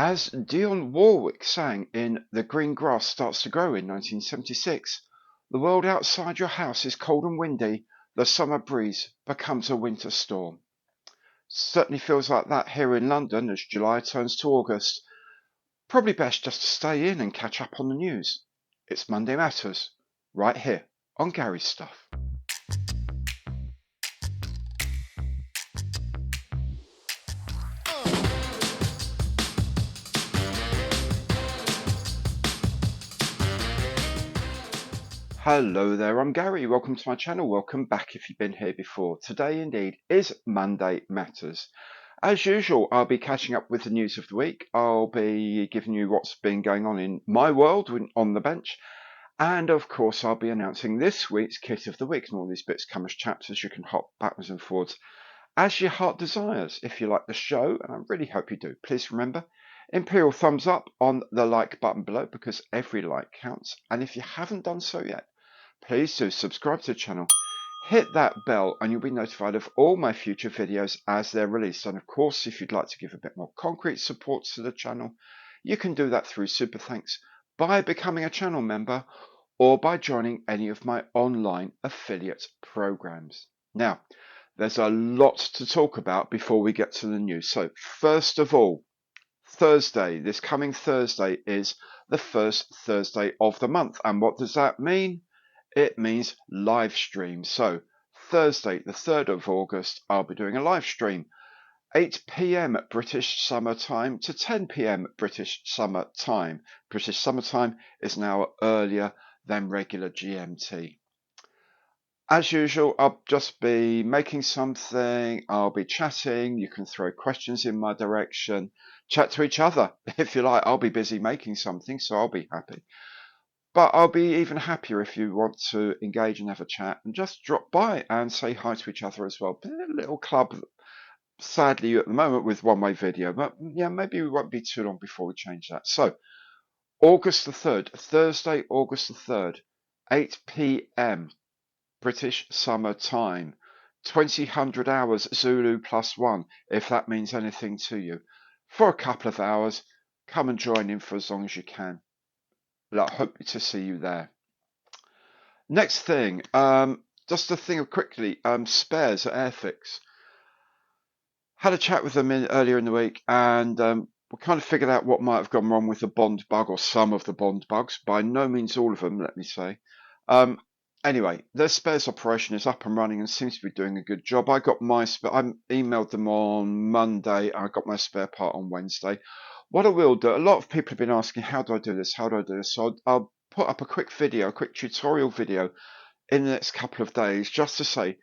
As Dionne Warwick sang in The Green Grass Starts to Grow in 1976, the world outside your house is cold and windy, the summer breeze becomes a winter storm. Certainly feels like that here in London as July turns to August. Probably best just to stay in and catch up on the news. It's Monday Matters, right here on Gary's Stuff. Hello there, I'm Gary. Welcome to my channel. Welcome back if you've been here before. Today indeed is Monday Matters. As usual, I'll be catching up with the news of the week. I'll be giving you what's been going on in my world on the bench. And of course, I'll be announcing this week's kit of the week. And all these bits come as chapters you can hop backwards and forwards as your heart desires. If you like the show, and I really hope you do, please remember, Imperial thumbs up on the like button below because every like counts. And if you haven't done so yet, please do subscribe to the channel, hit that bell, and you'll be notified of all my future videos as they're released. And of course, if you'd like to give a bit more concrete support to the channel, you can do that through Super Thanks by becoming a channel member or by joining any of my online affiliate programs. Now, there's a lot to talk about before we get to the news. So first of all, Thursday, this coming Thursday is the first Thursday of the month. And what does that mean? It means live stream. So Thursday, the 3rd of August, I'll be doing a live stream, 8 p.m. British Summer Time to 10 p.m. British Summer Time. British Summer Time is now earlier than regular GMT. As usual, I'll just be making something, I'll be chatting, you can throw questions in my direction, chat to each other if you like. I'll be busy making something, so I'll be happy. But I'll be even happier if you want to engage and have a chat and just drop by and say hi to each other as well. A little club, sadly at the moment with one-way video, but yeah, maybe it won't be too long before we change that. So August the 3rd, Thursday, August the 3rd, 8 p.m. British Summer Time, 2000 hours Zulu +1, if that means anything to you. For a couple of hours, come and join in for as long as you can. I hope to see you there. Next thing, just a thing of quickly, spares at Airfix. Had a chat with them earlier in the week, and we kind of figured out what might have gone wrong with the Bond bug, or some of the Bond bugs. By no means all of them, let me say. Anyway, their spares operation is up and running and seems to be doing a good job. I emailed them on Monday. I got my spare part on Wednesday. What I will do, a lot of people have been asking, how do I do this? How do I do this? So I'll put up a quick tutorial video in the next couple of days just to say,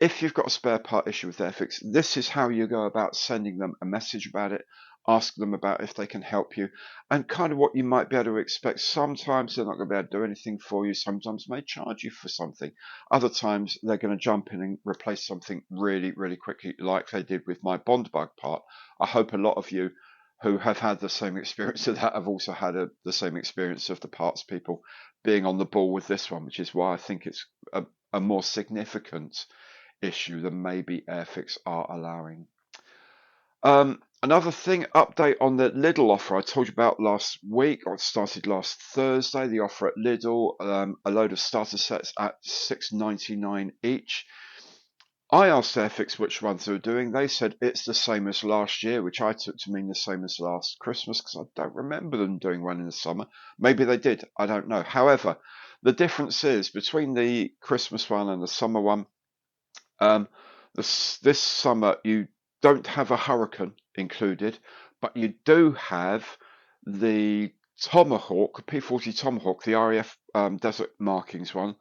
if you've got a spare part issue with Airfix, this is how you go about sending them a message about it, ask them about if they can help you, and kind of what you might be able to expect. Sometimes they're not going to be able to do anything for you. Sometimes they may charge you for something. Other times they're going to jump in and replace something really, really quickly, like they did with my Bond bug part. I hope a lot of you who have had the same experience of that have also had the same experience of the parts people being on the ball with this one, which is why I think it's a more significant issue than maybe Airfix are allowing. Another thing, update on the Lidl offer I told you about last week, or it started last Thursday. The offer at Lidl, a load of starter sets at $6.99 each. I asked Airfix which ones they were doing. They said it's the same as last year, which I took to mean the same as last Christmas, because I don't remember them doing one in the summer. Maybe they did, I don't know. However, the difference is between the Christmas one and the summer one, this summer you don't have a Hurricane included, but you do have the Tomahawk, P40 Tomahawk, the RAF Desert Markings one,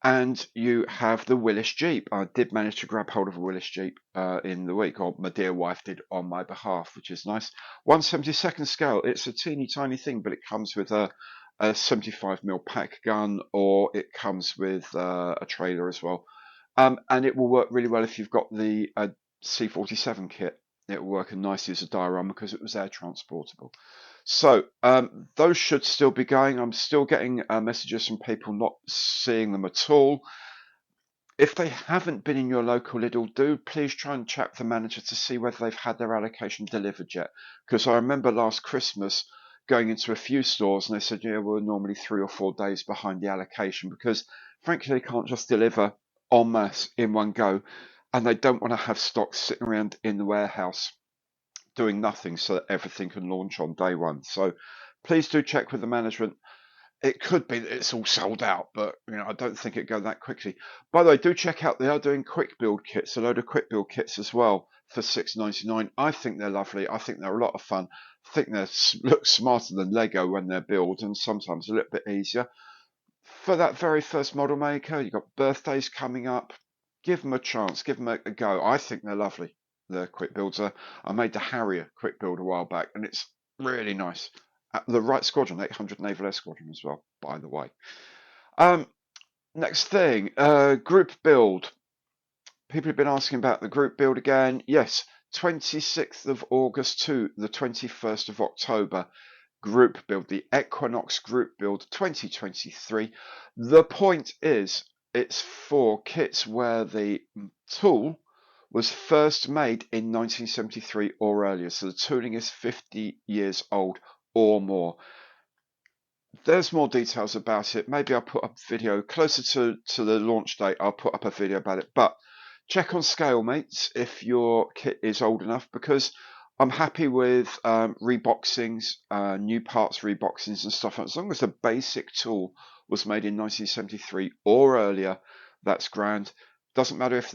and you have the Willis Jeep. I did manage to grab hold of a Willis Jeep in the week, or my dear wife did on my behalf, which is nice. 1/72 scale. It's a teeny tiny thing, but it comes with a 75mm pack gun, or it comes with a trailer as well. And it will work really well if you've got the C-47 kit. It will work nicely as a diorama because it was air transportable. So those should still be going. I'm still getting messages from people not seeing them at all. If they haven't been in your local Lidl, do please try and chat with the manager to see whether they've had their allocation delivered yet. Because I remember last Christmas going into a few stores and they said, yeah, we're normally 3 or 4 days behind the allocation because frankly they can't just deliver en masse in one go, and they don't want to have stock sitting around in the warehouse doing nothing so that everything can launch on day one. So please do check with the management. It could be that it's all sold out, but I don't think it'd go that quickly. By the way, do check out, they are doing quick build kits, a load of quick build kits as well for £6.99. I think they're lovely. I think they're a lot of fun. I think they look smarter than Lego when they're built, and sometimes a little bit easier. For that very first model maker, you've got birthdays coming up. Give them a chance. Give them a go. I think they're lovely. The quick builds are. I made the Harrier quick build a while back, and it's really nice. The right squadron, 800 Naval Air Squadron as well, by the way. Next thing, group build. People have been asking about the group build again. Yes, 26th of August to the 21st of October. Group build, the Equinox group build 2023. The point is, it's for kits where the tool was first made in 1973 or earlier. So the tooling is 50 years old or more. There's more details about it. Maybe I'll put up a video closer to the launch date. I'll put up a video about it. But check on ScaleMates if your kit is old enough, because I'm happy with reboxings, new parts reboxings and stuff. As long as the basic tool was made in 1973 or earlier, that's grand. Doesn't matter if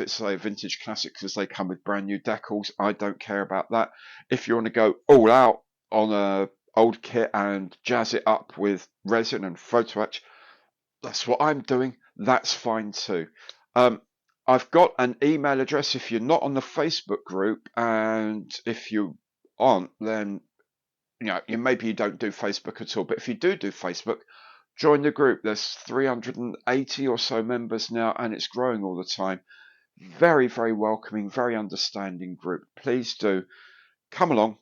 it's a vintage classic because they come with brand new decals. I don't care about that. If you want to go all out on a old kit and jazz it up with resin and photo etch, that's what I'm doing. That's fine too. I've got an email address if you're not on the Facebook group, and if you aren't, then maybe you don't do Facebook at all. But if you do Facebook, join the group. There's 380 or so members now, and it's growing all the time. Very, very welcoming, very understanding group. Please do come along.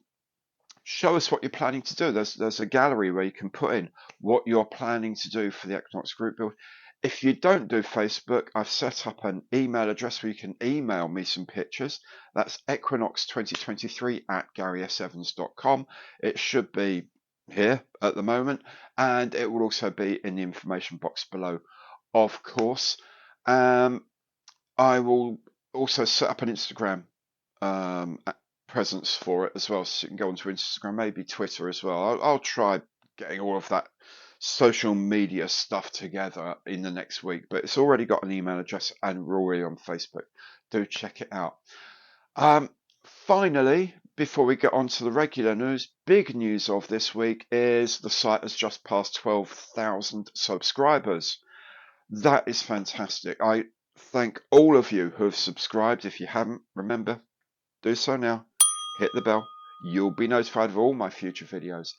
Show us what you're planning to do. There's a gallery where you can put in what you're planning to do for the Equinox group build. If you don't do Facebook, I've set up an email address where you can email me some pictures. That's equinox2023@GarySEvans.com. It should be here at the moment, and it will also be in the information box below, of course. I will also set up an Instagram presence for it as well, so you can go onto Instagram, maybe Twitter as well. I'll try getting all of that social media stuff together in the next week, but it's already got an email address and we're already on Facebook. Do check it out. Finally, before we get on to the regular news, big news of this week is the site has just passed 12,000 subscribers. That is fantastic. I thank all of you who have subscribed. If you haven't, remember, do so now. Hit the bell. You'll be notified of all my future videos.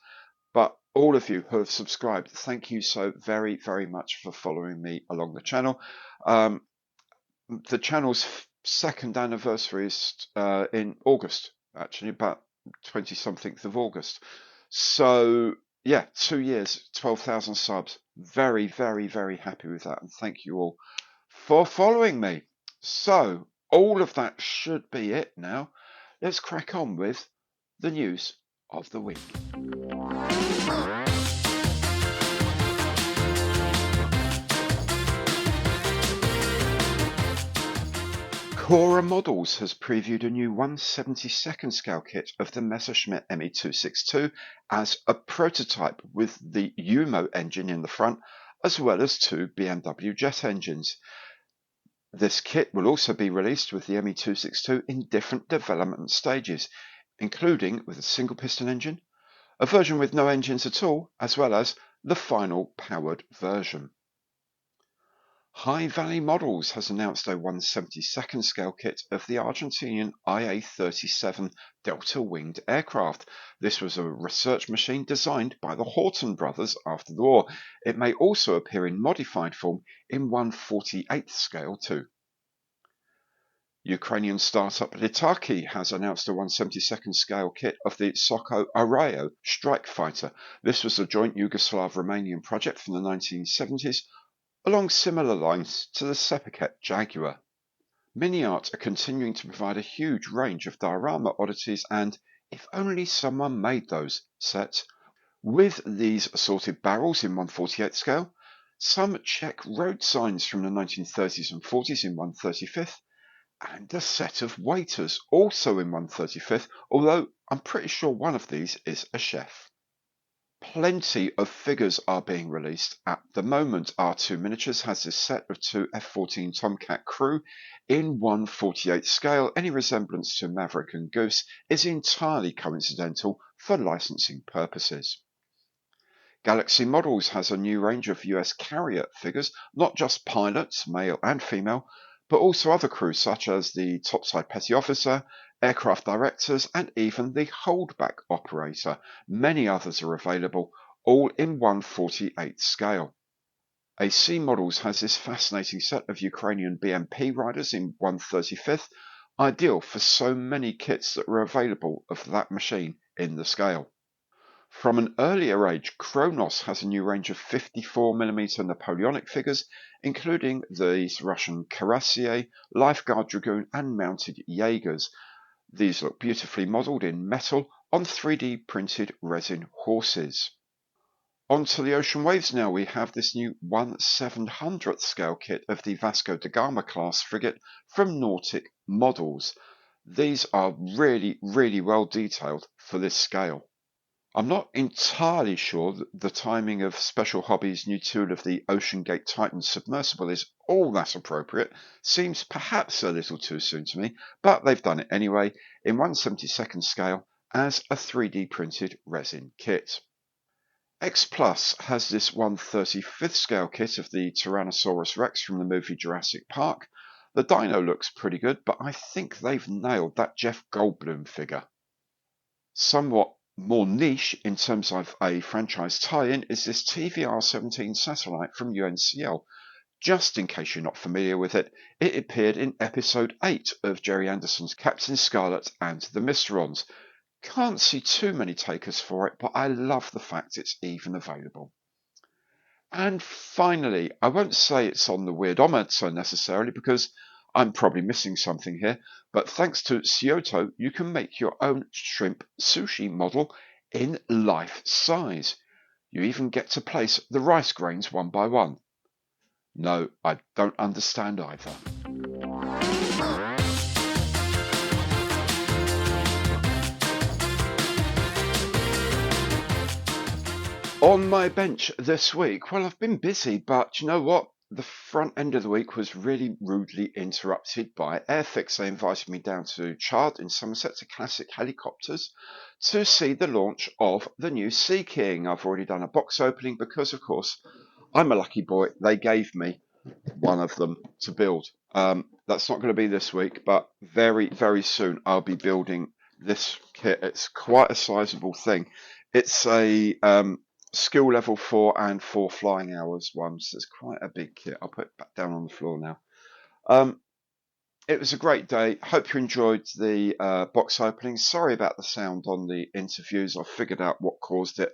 But all of you who have subscribed, thank you so very, very much for following me along the channel. The channel's second anniversary is in August, actually, about 20-something of August. So, yeah, 2 years, 12,000 subs. Very, very, very happy with that. And thank you all for following me. So, all of that should be it now. Let's crack on with the news of the week. Cora Models has previewed a new 1/72nd scale kit of the Messerschmitt Me262 as a prototype with the UMO engine in the front, as well as 2 BMW jet engines. This kit will also be released with the Me262 in different development stages, including with a single piston engine, a version with no engines at all, as well as the final powered version. High Valley Models has announced a 1/72nd scale kit of the Argentinian IA-37 delta-winged aircraft. This was a research machine designed by the Horton brothers after the war. It may also appear in modified form in 1/48th scale too. Ukrainian startup Litaki has announced a 1/72nd scale kit of the Soko Arayo strike fighter. This was a joint Yugoslav-Romanian project from the 1970s, along similar lines to the Seppiket Jaguar. Mini Art are continuing to provide a huge range of diorama oddities and, if only someone made those, sets, with these assorted barrels in 1/48 scale, some Czech road signs from the 1930s and 40s in 1/35th, and a set of waiters also in 1/35th, although I'm pretty sure one of these is a chef. Plenty of figures are being released. At the moment, R2 Miniatures has this set of two F-14 Tomcat crew in 1/48 scale. Any resemblance to Maverick and Goose is entirely coincidental for licensing purposes. Galaxy Models has a new range of US carrier figures, not just pilots, male and female, but also other crews such as the topside petty officer, aircraft directors, and even the holdback operator. Many others are available, all in 1/48 scale. AC Models has this fascinating set of Ukrainian BMP riders in 1/35th, ideal for so many kits that are available of that machine in the scale. From an earlier age, Kronos has a new range of 54mm Napoleonic figures, including these Russian Cuirassier, Lifeguard Dragoon, and mounted Jaegers. These look beautifully modelled in metal on 3D printed resin horses. Onto the ocean waves now. We have this new 1/700th scale kit of the Vasco da Gama class frigate from Nautic Models. These are really, really well detailed for this scale. I'm not entirely sure that the timing of Special Hobby's new tool of the Ocean Gate Titan submersible is all that appropriate. Seems perhaps a little too soon to me, but they've done it anyway in 1/72nd scale as a 3D printed resin kit. X Plus has this 1/35th scale kit of the Tyrannosaurus Rex from the movie Jurassic Park. The dino looks pretty good, but I think they've nailed that Jeff Goldblum figure. Somewhat more niche in terms of a franchise tie-in is this TVR-17 satellite from UNCL. Just in case you're not familiar with it, it appeared in episode 8 of Jerry Anderson's Captain Scarlet and the Mysterons. Can't see too many takers for it, but I love the fact it's even available. And finally, I won't say it's on the Weirdometer necessarily because I'm probably missing something here, but thanks to Kyoto, you can make your own shrimp sushi model in life size. You even get to place the rice grains one by one. No, I don't understand either. On my bench this week, well, I've been busy, but you know what? The front end of the week was really rudely interrupted by Airfix. They invited me down to Chard in Somerset to Classic Helicopters to see the launch of the new Sea King. I've already done a box opening because, of course, I'm a lucky boy. They gave me one of them to build. That's not going to be this week, but very, very soon I'll be building this kit. It's quite a sizable thing. It's a skill level 4 and 4 flying hours one, so it's quite a big kit. I'll put it back down on the floor now. It was a great day. Hope you enjoyed the box opening. Sorry about the sound on the interviews. I figured out what caused it.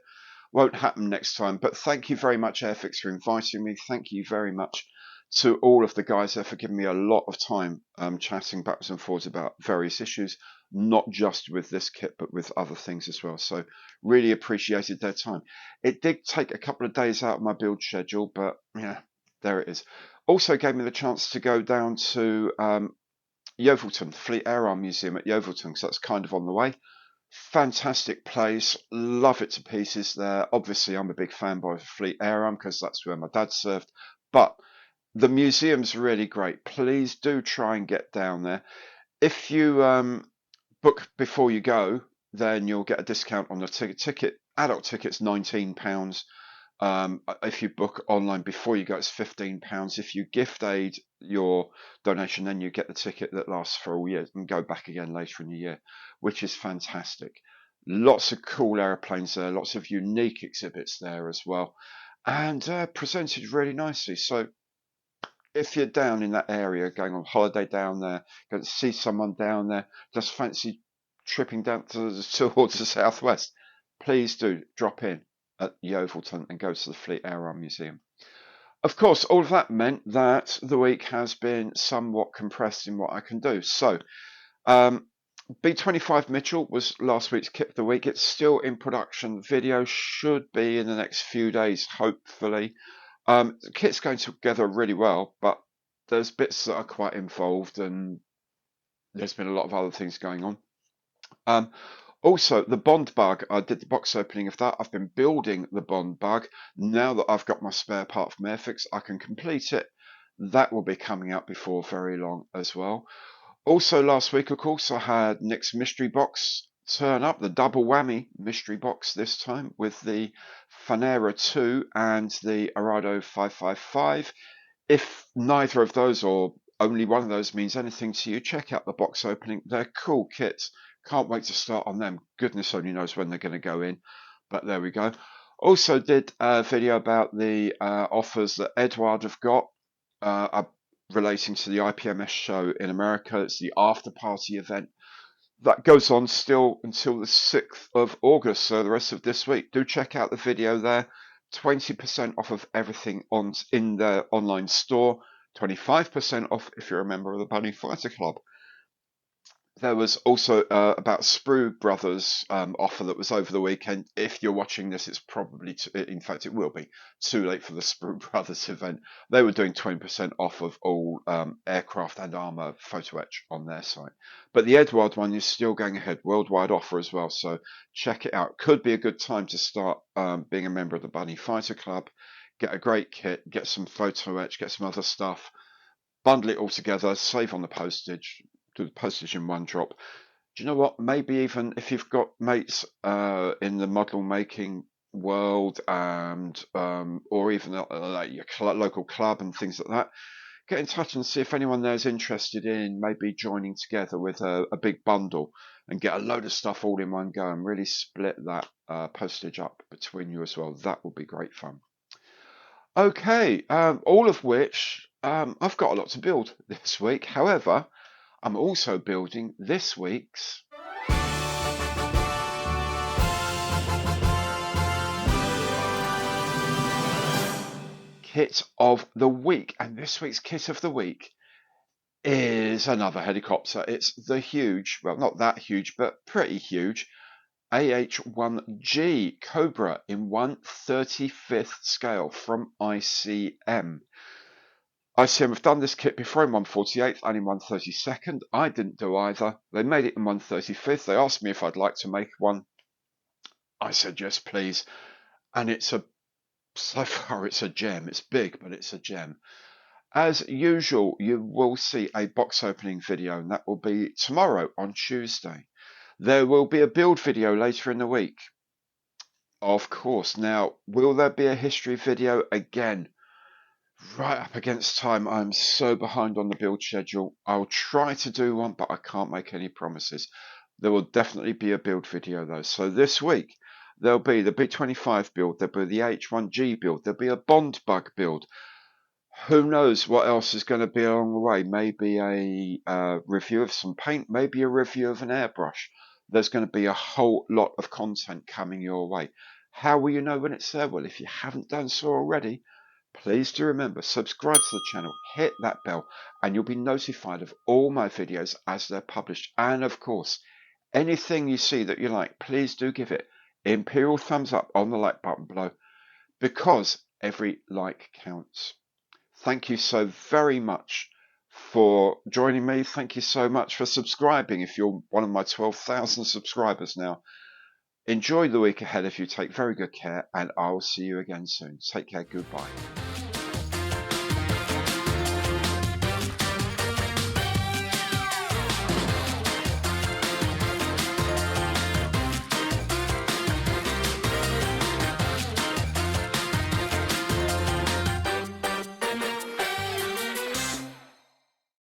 Won't happen next time, but thank you very much, Airfix, for inviting me. Thank you very much to all of the guys there for giving me a lot of time chatting backwards and forwards about various issues, not just with this kit, but with other things as well. So really appreciated their time. It did take a couple of days out of my build schedule, but yeah, there it is. Also gave me the chance to go down to Yeovilton, Fleet Air Arm Museum at Yeovilton, because that's kind of on the way. Fantastic place, love it to pieces there. Obviously, I'm a big fanboy of Fleet Air Arm because that's where my dad served, but the museum's really great. Please do try and get down there. If you book before you go, then you'll get a discount on the ticket. Adult ticket's £19. If you book online before you go, it's £15. If you gift aid your donation, then you get the ticket that lasts for all year and go back again later in the year, which is fantastic. Lots of cool airplanes there, lots of unique exhibits there as well, and presented really nicely. So if you're down in that area, going on holiday down there, going to see someone down there, just fancy tripping down towards the southwest, please do drop in at Yeovilton and go to the Fleet Air Arm Museum. Of course, all of that meant that the week has been somewhat compressed in what I can do. So, um, B25 Mitchell was last week's kit of the week. It's still in production. Video should be in the next few days, hopefully. The kit's going together really well, but there's bits that are quite involved, and there's been a lot of other things going on. Also, the Bond bug, I did the box opening of that. I've been building the Bond bug. Now that I've got my spare part from Airfix, I can complete it. That will be coming out before very long as well. Also, last week, of course, I had Nick's mystery box turn up, the double whammy mystery box this time with the Fanera 2 and the Arado 555. If neither of those or only one of those means anything to you, check out the box opening. They're cool kits. Can't wait to start on them. Goodness only knows when they're going to go in, but there we go. Also did a video about the offers that Edward have got relating to the IPMS show in America. It's the after party event that goes on still until the 6th of August, so the rest of this week. Do check out the video there. 20% off of everything in their online store. 25% off if you're a member of the Bunny Fighter Club. There was also about Sprue Brothers offer that was over the weekend. If you're watching this, it's probably, in fact, it will be too late for the Sprue Brothers event. They were doing 20% off of all aircraft and armor photo etch on their site. But the Edward one is still going ahead, worldwide offer as well. So check it out. Could be a good time to start being a member of the Bunny Fighter Club. Get a great kit, get some photo etch, get some other stuff, bundle it all together, save on the postage. Do the postage in one drop. Do you know what? Maybe even if you've got mates in the model making world and or even like your local club and things like that, get in touch and see if anyone there is interested in maybe joining together with a big bundle and get a load of stuff all in one go and really split that postage up between you as well. That would be great fun. Okay, all of which I've got a lot to build this week. However, I'm also building this week's kit of the week. And this week's kit of the week is another helicopter. It's the huge, well, not that huge, but pretty huge, AH-1G Cobra in 1/35th scale from ICM. ICM have done this kit before in 1/48th and in 1/32nd. I didn't do either. They made it in 1/35th. They asked me if I'd like to make one. I said yes, please. And so far it's a gem. It's big, but it's a gem. As usual, you will see a box opening video, and that will be tomorrow on Tuesday. There will be a build video later in the week. Of course. Now, will there be a history video again? Right up against time. I'm so behind on the build schedule. I'll try to do one, but I can't make any promises. There will definitely be a build video though. So this week, there'll be the B25 build, there'll be the H1G build, there'll be a Bond bug build. Who knows what else is going to be along the way? Maybe a review of some paint, maybe a review of an airbrush. There's going to be a whole lot of content coming your way. How will you know when it's there? Well, if you haven't done so already, please do remember, subscribe to the channel, hit that bell, and you'll be notified of all my videos as they're published. And of course, anything you see that you like, please do give it imperial thumbs up on the like button below, because every like counts. Thank you so very much for joining me. Thank you so much for subscribing if you're one of my 12,000 subscribers now. Enjoy the week ahead if you take very good care, and I'll see you again soon. Take care. Goodbye.